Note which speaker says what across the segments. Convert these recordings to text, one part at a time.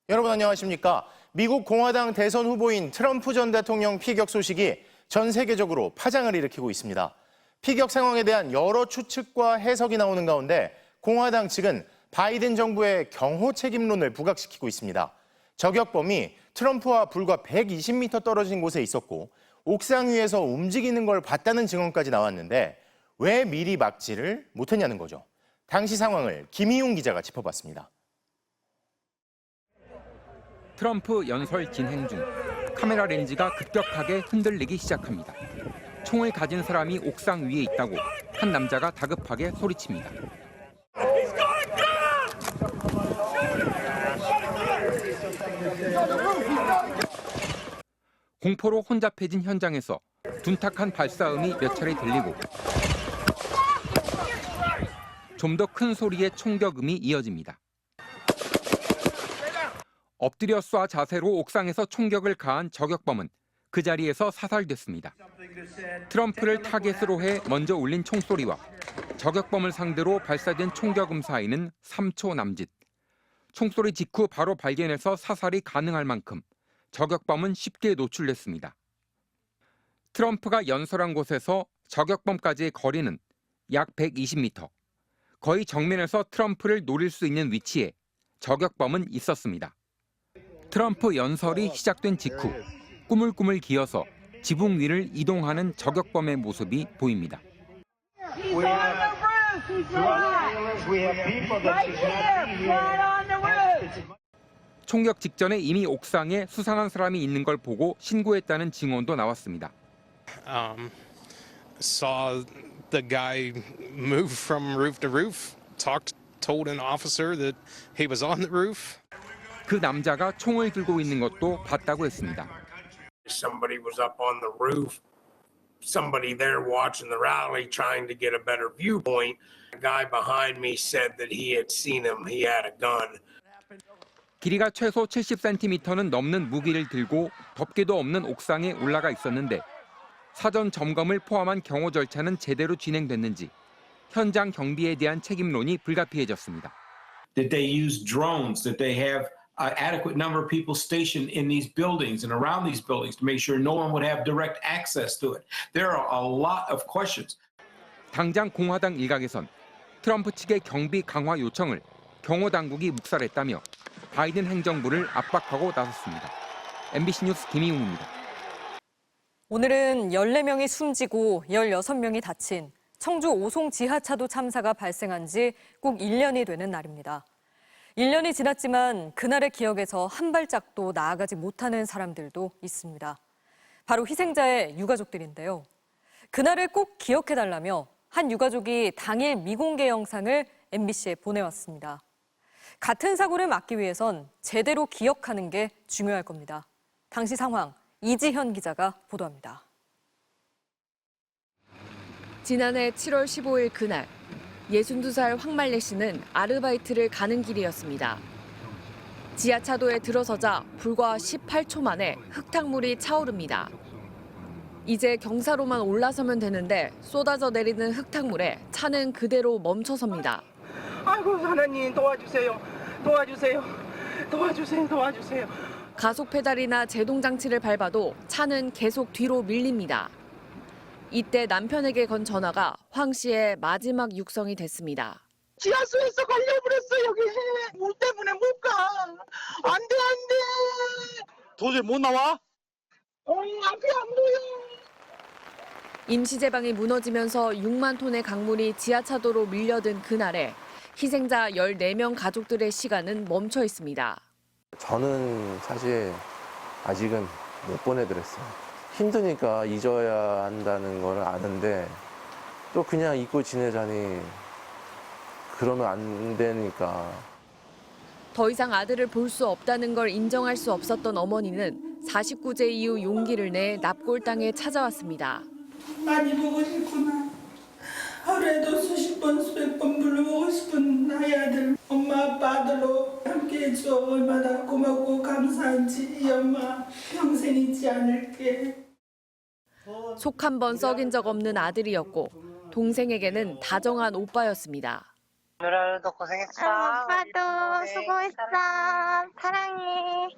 Speaker 1: 여러분 안녕하십니까? 미국 공화당 대선 후보인 트럼프 전 대통령 피격 소식이 전 세계적으로 파장을 일으키고 있습니다. 피격 상황에 대한 여러 추측과 해석이 나오는 가운데 공화당 측은 바이든 정부의 경호 책임론을 부각시키고 있습니다. 저격범이 트럼프와 불과 120m 떨어진 곳에 있었고 옥상 위에서 움직이는 걸 봤다는 증언까지 나왔는데 왜 미리 막지를 못했냐는 거죠. 당시 상황을 김희용 기자가 짚어봤습니다.
Speaker 2: 트럼프 연설 진행 중 카메라 렌즈가 급격하게 흔들리기 시작합니다. 총을 가진 사람이 옥상 위에 있다고 한 남자가 다급하게 소리칩니다. 공포로 혼잡해진 현장에서 둔탁한 발사음이 몇 차례 들리고 좀 더 큰 소리의 총격음이 이어집니다. 엎드려 쏴 자세로 옥상에서 총격을 가한 저격범은 그 자리에서 사살됐습니다. 트럼프를 타겟으로 해 먼저 울린 총소리와 저격범을 상대로 발사된 총격음 사이는 3초 남짓. 총소리 직후 바로 발견해서 사살이 가능할 만큼 저격범은 쉽게 노출됐습니다. 트럼프가 연설한 곳에서 저격범까지의 거리는 약 120m. 거의 정면에서 트럼프를 노릴 수 있는 위치에 저격범은 있었습니다. 트럼프 연설이 시작된 직후 꾸물꾸물 기어서 지붕 위를 이동하는 저격범의 모습이 보입니다. 총격 직전에 이미 옥상에 수상한 사람이 있는 걸 보고 신고했다는 증언도 나왔습니다.
Speaker 3: Saw the guy move from roof to roof. Told an officer that he was on the roof.
Speaker 2: 그 남자가 총을 들고 있는 것도 봤다고 했습니다.
Speaker 4: Somebody was up on the roof. Somebody there watching the rally trying to get a better viewpoint. A guy behind me said that he had seen him. He had a gun.
Speaker 2: 길이가 최소 70cm는 넘는 무기를 들고 덮개도 없는 옥상에 올라가 있었는데 사전 점검을 포함한 경호 절차는 제대로 진행됐는지 현장 경비에 대한 책임론이 불가피해졌습니다.
Speaker 5: Did they use drones? Did they have an adequate number of people stationed in these buildings and around these buildings to make sure no one would have direct access to it? There are a lot of questions.
Speaker 2: 당장 공화당 일각에선 트럼프 측의 경비 강화 요청을 경호 당국이 묵살했다며 바이든 행정부를 압박하고 나섰습니다. MBC 뉴스 김희웅입니다.
Speaker 6: 오늘은 14명이 숨지고 16명이 다친 청주 오송 지하차도 참사가 발생한 지 꼭 1년이 되는 날입니다. 1년이 지났지만 그날의 기억에서 한 발짝도 나아가지 못하는 사람들도 있습니다. 바로 희생자의 유가족들인데요. 그날을 꼭 기억해달라며 한 유가족이 당일 미공개 영상을 MBC에 보내왔습니다. 같은 사고를 막기 위해선 제대로 기억하는 게 중요할 겁니다. 당시 상황 이지현 기자가 보도합니다.
Speaker 7: 지난해 7월 15일 그날 62살 황말래 씨는 아르바이트를 가는 길이었습니다. 지하차도에 들어서자 불과 18초 만에 흙탕물이 차오릅니다. 이제 경사로만 올라서면 되는데 쏟아져 내리는 흙탕물에 차는 그대로 멈춰섭니다.
Speaker 8: 아이고 하나님 도와주세요. 도와주세요. 도와주세요. 도와주세요.
Speaker 7: 가속 페달이나 제동 장치를 밟아도 차는 계속 뒤로 밀립니다. 이때 남편에게 건 전화가 황 씨의 마지막 육성이 됐습니다.
Speaker 8: 지하수에서 걸려버렸어 여기. 물 때문에 못 가. 안 돼.
Speaker 9: 도저히 못 나와?
Speaker 8: 앞이 안 보여.
Speaker 7: 임시제방이 무너지면서 6만 톤의 강물이 지하차도로 밀려든 그날에 희생자 14명 가족들의 시간은 멈춰 있습니다.
Speaker 10: 저는 사실 아직은 못 보내드렸어요. 힘드니까 잊어야 한다는 걸 아는데 또 그냥 잊고 지내자니 그러면 안 되니까.
Speaker 7: 더 이상 아들을 볼 수 없다는 걸 인정할 수 없었던 어머니는 49제 이후 용기를 내 납골당에 찾아왔습니다.
Speaker 8: 많이 보고 싶구나. 하루에도 수십 번 수백 번 불러보고 싶은 나의 아들. 엄마 아빠 아들로 함께해줘. 얼마나 고맙고 감사한지 이 엄마 평생 잊지 않을게.
Speaker 7: 속 한 번 썩인 적 없는 아들이었고 동생에게는 다정한 오빠였습니다.
Speaker 11: 누나도 고생했어.
Speaker 12: 오빠도 수고했어. 사랑해.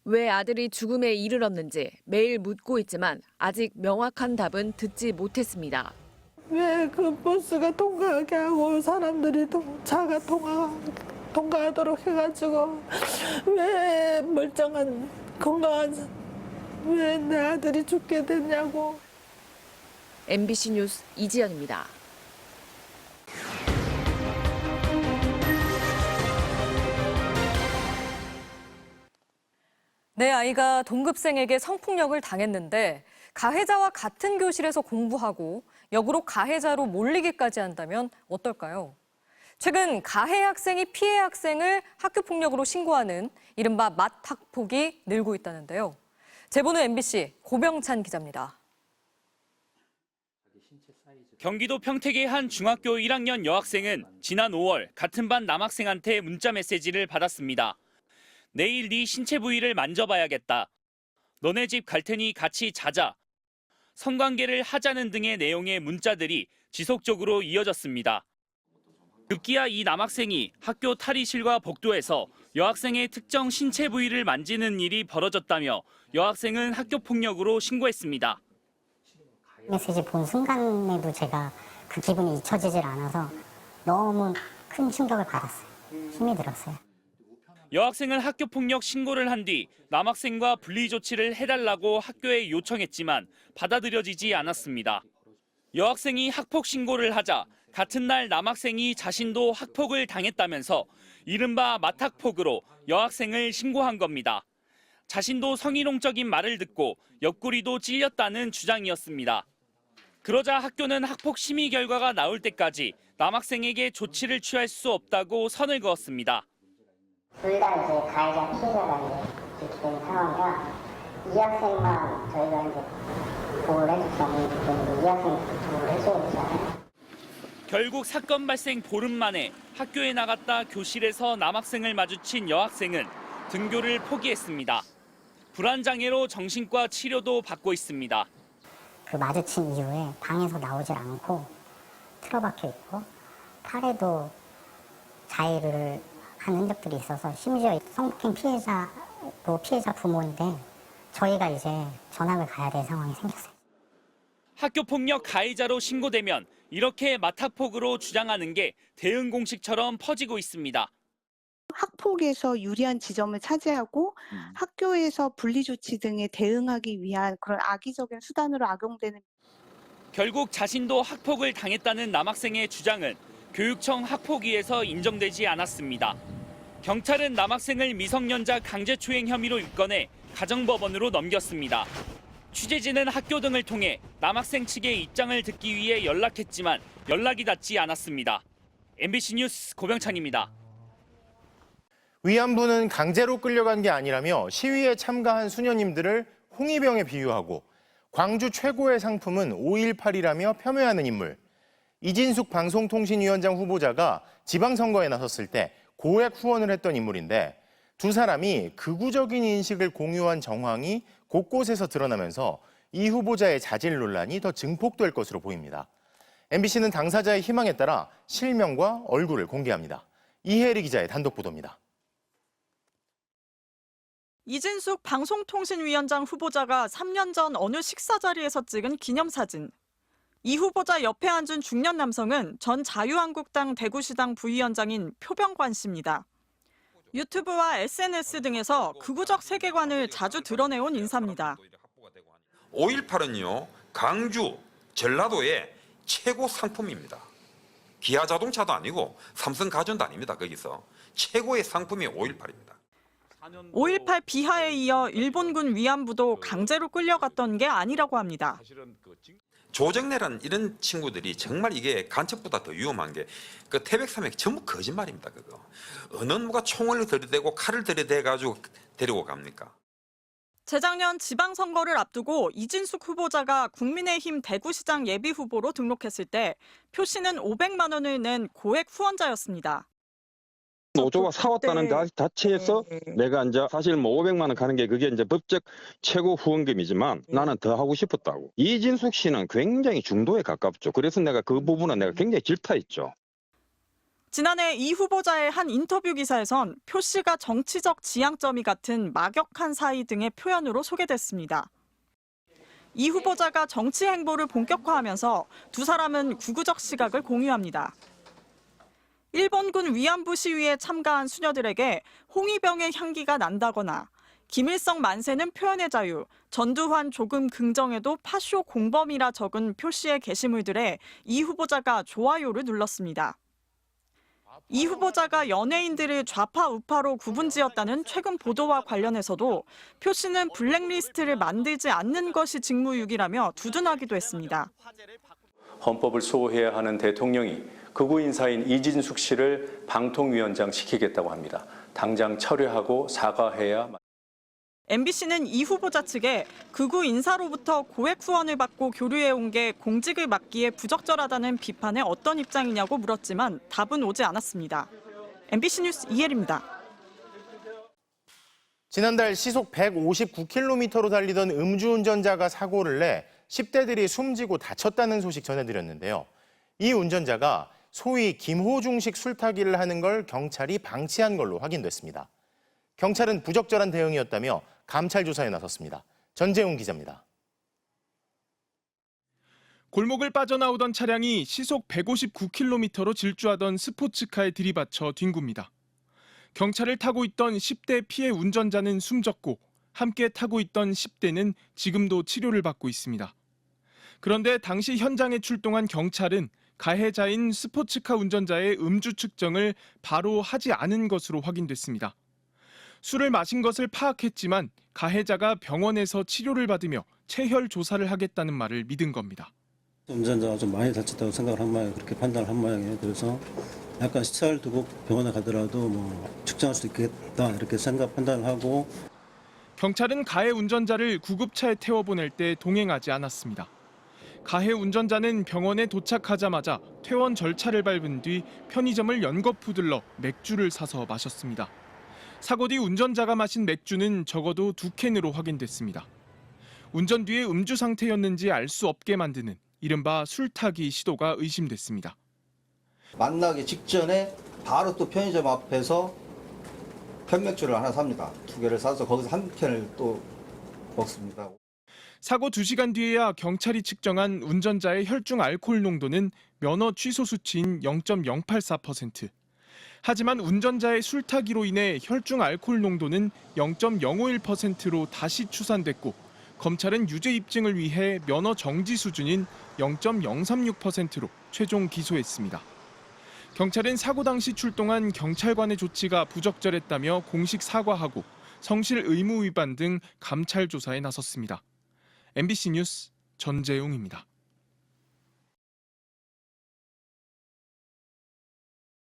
Speaker 7: 왜 아들이 죽음에 이르렀는지 매일 묻고 있지만 아직 명확한 답은 듣지 못했습니다.
Speaker 8: 왜 그 버스가 통과하게 하고 사람들이 차가 통과하도록 해가지고 왜 멀쩡한 건강한 왜 내 아들이 죽게 됐냐고.
Speaker 7: MBC 뉴스 이지연입니다.
Speaker 6: 내 아이가 동급생에게 성폭력을 당했는데 가해자와 같은 교실에서 공부하고 역으로 가해자로 몰리기까지 한다면 어떨까요? 최근 가해 학생이 피해 학생을 학교폭력으로 신고하는 이른바 맞학폭이 늘고 있다는데요. 제보는 MBC 고병찬 기자입니다.
Speaker 13: 경기도 평택의 한 중학교 1학년 여학생은 지난 5월 같은 반 남학생한테 문자 메시지를 받았습니다. 내일 네 신체 부위를 만져봐야겠다. 너네 집 갈 테니 같이 자자. 성관계를 하자는 등의 내용의 문자들이 지속적으로 이어졌습니다. 급기야 이 남학생이 학교 탈의실과 복도에서 여학생의 특정 신체 부위를 만지는 일이 벌어졌다며 여학생은 학교폭력으로 신고했습니다.
Speaker 12: 메시지 본 순간에도 제가 그 기분이 잊혀지질 않아서 너무 큰 충격을 받았어요. 힘이 들었어요.
Speaker 13: 여학생은 학교폭력 신고를 한 뒤 남학생과 분리 조치를 해달라고 학교에 요청했지만 받아들여지지 않았습니다. 여학생이 학폭 신고를 하자 같은 날 남학생이 자신도 학폭을 당했다면서 이른바 맞학폭으로 여학생을 신고한 겁니다. 자신도 성희롱적인 말을 듣고 옆구리도 찔렸다는 주장이었습니다. 그러자 학교는 학폭 심의 결과가 나올 때까지 남학생에게 조치를 취할 수 없다고 선을 그었습니다.
Speaker 12: 둘 다 이제 가해자 피해자가 이렇게 된 상황이라 이 학생만 저희가 이제 보호를 해줄 수 없는 부분이고 이 학생 보호를 해줘야 되잖아요.
Speaker 13: 결국 사건 발생 보름 만에 학교에 나갔다 교실에서 남학생을 마주친 여학생은 등교를 포기했습니다. 불안장애로 정신과 치료도 받고 있습니다.
Speaker 12: 그 마주친 이후에 방에서 나오질 않고 틀어박혀 있고 팔에도 자해를 한 흔적들이 있어서 심지어 성폭행 피해자도 피해자 부모인데 저희가 이제 전학을 가야 될 상황이 생겼어요.
Speaker 13: 학교폭력 가해자로 신고되면 이렇게 맞학폭으로 주장하는 게 대응 공식처럼 퍼지고 있습니다.
Speaker 14: 학폭에서 유리한 지점을 차지하고 학교에서 분리조치 등에 대응하기 위한 그런 악의적인 수단으로 악용되는.
Speaker 13: 결국 자신도 학폭을 당했다는 남학생의 주장은 교육청 학폭위에서 인정되지 않았습니다. 경찰은 남학생을 미성년자 강제추행 혐의로 입건해 가정법원으로 넘겼습니다. 취재진은 학교 등을 통해 남학생 측의 입장을 듣기 위해 연락했지만 연락이 닿지 않았습니다. MBC 뉴스 고병찬입니다.
Speaker 1: 위안부는 강제로 끌려간 게 아니라며 시위에 참가한 수녀님들을 홍위병에 비유하고 광주 최고의 상품은 5.18이라며 폄훼하는 인물. 이진숙 방송통신위원장 후보자가 지방선거에 나섰을 때 고액 후원을 했던 인물인데 두 사람이 극우적인 인식을 공유한 정황이 곳곳에서 드러나면서 이 후보자의 자질 논란이 더 증폭될 것으로 보입니다. MBC는 당사자의 희망에 따라 실명과 얼굴을 공개합니다. 이혜리 기자의 단독 보도입니다.
Speaker 15: 이진숙 방송통신위원장 후보자가 3년 전 어느 식사 자리에서 찍은 기념사진. 이 후보자 옆에 앉은 중년 남성은 전 자유한국당 대구시당 부위원장인 표병관 씨입니다. 유튜브와 SNS 등에서 극우적 세계관을 자주 드러내온 인사입니다.
Speaker 16: 5.18은요, 강주, 전라도의 최고 상품입니다. 기아 자동차도 아니고 삼성 가전도 아닙니다. 거기서 최고의 상품이 5.18입니다.
Speaker 15: 5.18 비하에 이어 일본군 위안부도 강제로 끌려갔던 게 아니라고 합니다.
Speaker 16: 조정래란 이런 친구들이 정말 이게 간첩보다 더 위험한 게 그 태백산맥 전부 거짓말입니다. 그거 어느 누가 총을 들이대고 칼을 들이대가지고 데리고 갑니까?
Speaker 15: 재작년 지방선거를 앞두고 이진숙 후보자가 국민의힘 대구시장 예비후보로 등록했을 때 표 씨는 500만 원을 낸 고액 후원자였습니다.
Speaker 11: 노조가 사왔다는 자체에서 내가 이제 사실 뭐 500만 원 가는 게 그게 이제 법적 최고 후원금이지만 나는 더 하고 싶었다고. 이진숙 씨는 굉장히 중도에 가깝죠. 그래서 내가 그 부분은 내가 굉장히 질타했죠.
Speaker 15: 지난해 이 후보자의 한 인터뷰 기사에선 표 씨가 정치적 지향점이 같은 막역한 사이 등의 표현으로 소개됐습니다. 이 후보자가 정치 행보를 본격화하면서 두 사람은 구구적 시각을 공유합니다. 일본군 위안부 시위에 참가한 수녀들에게 홍위병의 향기가 난다거나 김일성 만세는 표현의 자유, 전두환 조금 긍정해도 파쇼 공범이라 적은 표 씨의 게시물들에 이 후보자가 좋아요를 눌렀습니다. 이 후보자가 연예인들을 좌파 우파로 구분지었다는 최근 보도와 관련해서도 표 씨는 블랙리스트를 만들지 않는 것이 직무유기라며 두둔하기도 했습니다.
Speaker 17: 헌법을 수호해야 하는 대통령이 극우 인사인 이진숙 씨를 방통위원장 시키겠다고 합니다. 당장 철회하고 사과해야.
Speaker 15: MBC는 이 후보자 측에 극우 인사로부터 고액 후원을 받고 교류해온 게 공직을 맡기에 부적절하다는 비판에 어떤 입장이냐고 물었지만 답은 오지 않았습니다. MBC 뉴스 이혜리입니다.
Speaker 1: 지난달 시속 159km로 달리던 음주운전자가 사고를 내 10대들이 숨지고 다쳤다는 소식 전해드렸는데요. 이 운전자가 소위 김호중식 술타기를 하는 걸 경찰이 방치한 걸로 확인됐습니다. 경찰은 부적절한 대응이었다며 감찰 조사에 나섰습니다. 전재웅 기자입니다.
Speaker 18: 골목을 빠져나오던 차량이 시속 159km로 질주하던 스포츠카에 들이받쳐 뒹굽니다. 경찰을 타고 있던 10대 피해 운전자는 숨졌고 함께 타고 있던 10대는 지금도 치료를 받고 있습니다. 그런데 당시 현장에 출동한 경찰은 가해자인 스포츠카 운전자의 음주 측정을 바로 하지 않은 것으로 확인됐습니다. 술을 마신 것을 파악했지만 가해자가 병원에서 치료를 받으며 체혈 조사를 하겠다는 말을 믿은 겁니다.
Speaker 19: 운전자가 좀 많이 다쳤다고 생각을 한 모양이에요. 그렇게 판단을 한 모양이에요. 그래서 약간 시차를 두고 병원에 가더라도 뭐 측정할 수 있겠다 이렇게 판단을 하고.
Speaker 18: 경찰은 가해 운전자를 구급차에 태워보낼 때 동행하지 않았습니다. 가해 운전자는 병원에 도착하자마자 퇴원 절차를 밟은 뒤 편의점을 연거푸 들러 맥주를 사서 마셨습니다. 사고 뒤 운전자가 마신 맥주는 적어도 2캔으로 확인됐습니다. 운전 뒤에 음주 상태였는지 알 수 없게 만드는 이른바 술타기 시도가 의심됐습니다.
Speaker 20: 만나기 직전에 바로 또 편의점 앞에서 편맥주를 하나 삽니다. 2개를 사서 거기서 한 캔을 또 먹습니다.
Speaker 18: 사고 2시간 뒤에야 경찰이 측정한 운전자의 혈중 알코올 농도는 면허 취소 수치인 0.084%. 하지만 운전자의 술타기로 인해 혈중 알코올 농도는 0.051%로 다시 추산됐고 검찰은 유죄 입증을 위해 면허 정지 수준인 0.036%로 최종 기소했습니다. 경찰은 사고 당시 출동한 경찰관의 조치가 부적절했다며 공식 사과하고 성실 의무 위반 등 감찰 조사에 나섰습니다. MBC 뉴스 전재웅입니다.